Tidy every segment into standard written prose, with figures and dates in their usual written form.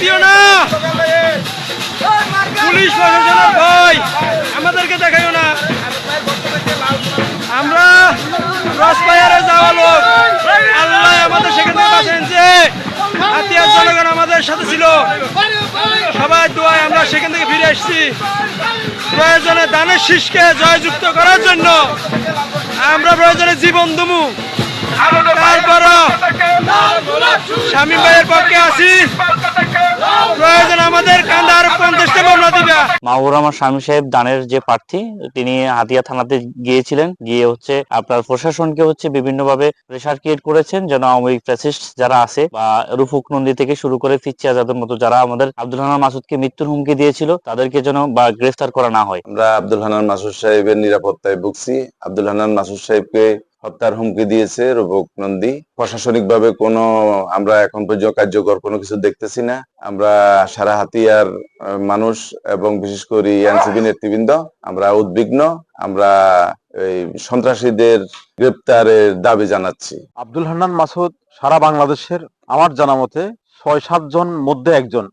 দিও না, পুলিশ প্রশাসনের ভয় আমাদেরকে দেখাইও না। আমরা ক্রসফায়ারে যাওয়া লোক, আল্লাহ আমাদের সেখান থেকে বাঁচিয়েছে। হাতিয়ার জনগণ আমাদের সাথে ছিল, সবাই দোয়ায় আমরা সেখান থেকে ফিরে এসেছি। প্রয়োজনে দানের শীষকে জয়যুক্ত করার জন্য আমরা প্রয়োজনে জীবন দেবো। তারপরও শামীম ভাইয়ের পক্ষে আছি, প্রয়োজন আমাদের কান্দা আরো 50টা মামলা দিবা। মাহবুবুর রহমান শামীম সাহেব দানের যে প্রার্থী, তিনি হাতিয়া থানাতে গিয়েছিলেন, গিয়ে আপনার প্রশাসনকে বিভিন্ন ভাবে প্রেসার ক্রিয়েট করেছেন যেন আওয়ামী লীগ ফ্যাসিস্ট যারা আছে বা রুফুক নন্দী থেকে শুরু করে ফিচ্ছি আজাদের মতো যারা আমাদের আব্দুল হান্নান মাসুদকে মৃত্যুর হুমকি দিয়েছিল তাদেরকে যেন বা গ্রেফতার করা না হয়। আমরা আব্দুল হান্নান মাসুদ সাহেবের নিরাপত্তায় ভুগছি। আব্দুল হান্নান মাসুদ সাহেবকে হত্যার হুমকি দিয়েছে রূপক নন্দী। প্রশাসনিক ভাবে আমরা এখন পর্যন্ত কার্যকর কোনো কিছু দেখতেছি না। আমরা সারা হাতিয়ার মানুষ এবং বিশেষ করে এনসিপি নেতৃবৃন্দ আমরা উদ্বিগ্ন। আমরা এই সন্ত্রাসীদের গ্রেপ্তারের দাবি জানাচ্ছি। আব্দুল হান্নান মাসুদ সারা বাংলাদেশের আমার জানা মতে ৬-৭ জন মধ্যে একজন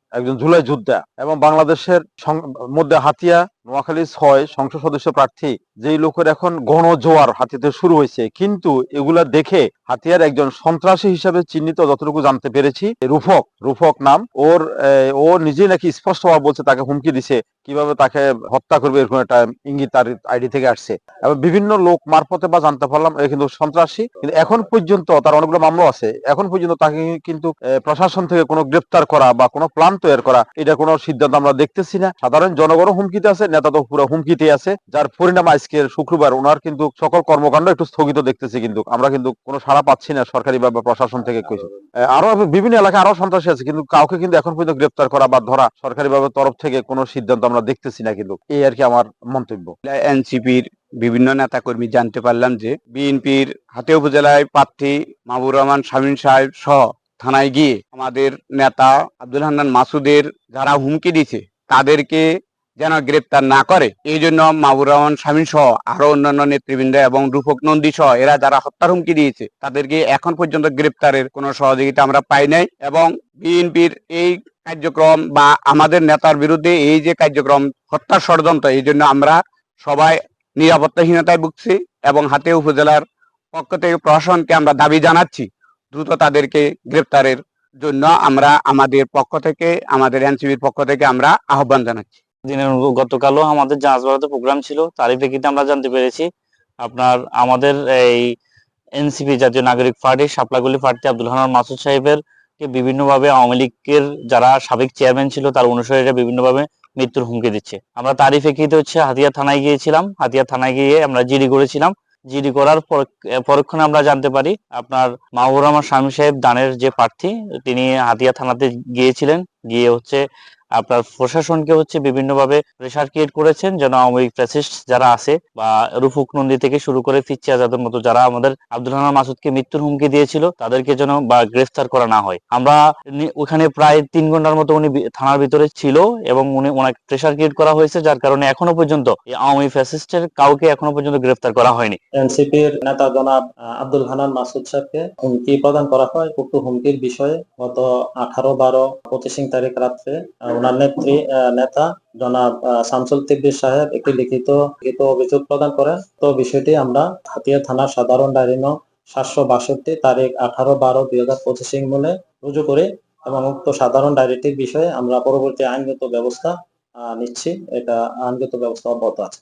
জুলাই যোদ্ধা এবং বাংলাদেশের মধ্যে হাতিয়া নোয়াখালী ৬ সংসদ সদস্য প্রার্থী যেই লোকের এখন গণজোয়ার হাতিয়াতে শুরু হয়েছে, কিন্তু এগুলা দেখে হাতিয়ার একজন সন্ত্রাসী হিসাবে চিহ্নিত যতটুকু জানতে পেরেছি রূপক নাম ওর। ও নিজে নাকি স্পষ্টভাবে বলছে তাকে হুমকি দিছে কিভাবে তাকে হত্যা করবে, এরকম একটা ইঙ্গিত তার আইডি থেকে আসছে এবং বিভিন্ন লোক মারফতে বা জানতে পারলাম কিন্তু সন্ত্রাসী। কিন্তু এখন পর্যন্ত তার অনেকগুলো মামলা আছে, এখন পর্যন্ত তাকে কিন্তু প্রশাসন থেকে কোনো গ্রেপ্তার করা বা কোনো প্ল্যান তৈরি করা এটা কোনো সিদ্ধান্ত আমরা দেখতেছি না। সাধারণ জনগণও হুমকিতে আছে, নেতা তো পুরো হুমকিতে আছে, যার পরিণাম আজকে শুক্রবার ওনার কিন্তু সকল কর্মকাণ্ড একটু স্থগিত দেখতেছি। কিন্তু আমরা কিন্তু কোনো সাড়া পাচ্ছি না সরকারি বা প্রশাসন থেকে। আরো বিভিন্ন এলাকায় আরো সন্ত্রাসী আছে, কিন্তু কাউকে কিন্তু এখন পর্যন্ত গ্রেপ্তার করা বা ধরা সরকারি ভাবে তরফ থেকে কোনো সিদ্ধান্ত আমরা দেখতেছি না। কিন্তু এই আর কি আমার মন্তব্য। এনসিপির বিভিন্ন নেতাকর্মী জানতে পারলাম যে বিএনপির হাতিয়া উপজেলায় প্রার্থী মাহবুবুর রহমান শামীম সাহেব সহ থানায় গিয়ে আমাদের নেতা আব্দুল হান্নান মাসুদের যারা হুমকি দিয়েছে তাদেরকে যেন গ্রেপ্তার না করে, এই জন্য মাহবুবুর রহমান শামীম সহ আরো অন্যান্য নেতৃবৃন্দ এবং রূপক নন্দী সহ এরা যারা হত্যার হুমকি দিয়েছে তাদেরকে এখন পর্যন্ত গ্রেপ্তারের কোনো সহযোগিতা আমরা পাই নাই। এবং বিএনপির এই কার্যক্রম বা আমাদের নেতার বিরুদ্ধে এই যে কার্যক্রম হত্যার ষড়যন্ত্র, এই জন্য আমরা সবাই নিরাপত্তাহীনতায় ভুগছি এবং হাতিয়া উপজেলার পক্ষ থেকে প্রশাসনকে আমরা দাবি জানাচ্ছি দ্রুত তাদেরকে গ্রেপ্তারের জন্য। আমরা আমাদের পক্ষ থেকে, আমাদের এনসিপির পক্ষ থেকে আমরা আহ্বান জানাচ্ছি। গতকালও আমাদের জাহাজবাড়াতে প্রোগ্রাম ছিল, তারই প্রেক্ষিতে আমরা জানতে পেরেছি আমাদের এই এনসিপি জাতীয় নাগরিক পার্টি শাপলাগুলি প্রার্থী আব্দুল হান্নান মাসুদ সাহেবের কে বিভিন্নভাবে আওয়ামী লীগের যারা সাবেক চেয়ারম্যান ছিল তার অনুসারীরা বিভিন্নভাবে মৃত্যুর হুমকি দিচ্ছে। আমরা তারই প্রেক্ষিতে হাতিয়া থানায় গিয়েছিলাম, হাতিয়া থানায় গিয়ে আমরা জিডি করেছিলাম। জিডি করার পরক্ষণে আমরা জানতে পারি মাহবুবুর রহমান শামীম সাহেব দানের যে প্রার্থী, তিনি হাতিয়া থানাতে গিয়েছিলেন, গিয়ে আপনার প্রশাসনকে বিভিন্নভাবে প্রেসার ক্রিয়েট করেছেন যেন আওয়ামী লীগ ফ্যাসিস্ট যারা আছে বা রুফুক নন্দী থেকে শুরু করে ফিচ্ছি আজাদের মতো যারা আমাদের আব্দুল হান্নান মাসুদকে মৃত্যুর হুমকি দিয়েছিল তাদেরকে যেন বা গ্রেফতার করা না হয়। আমরা ওখানে প্রায় 3 ঘন্টার মতো উনি থানার ভিতরে ছিল এবং ওনাকে প্রেসার ক্রিয়েট করা হয়েছে, যার কারণে এখনো পর্যন্ত এই আওয়ামী ফ্যাসিস্টের কাউকে এখনো পর্যন্ত গ্রেফতার করা হয়নি। এনসিপির নেতা জনাব আব্দুল হান্নান মাসুদ সাহেবকে হুমকি প্রদান করা হয়। উক্ত হুমকির বিষয়ে গত 18-12-25 তারিখ রাত্রে ওনার নেতা জনাব শামসুল তিব্বির সাহেব একটি লিখিত অভিযোগ প্রদান করেন। তো বিষয়টি আমরা হাতিয়া থানার সাধারণ ডায়েরি নং 762 তারিখ 18-12-2025 মূলে রুজু করি এবং উক্ত সাধারণ ডায়েরিটির বিষয়ে আমরা পরবর্তী আইনগত ব্যবস্থা নিচ্ছি। এটা আইনগত ব্যবস্থা অব্যাহত আছে।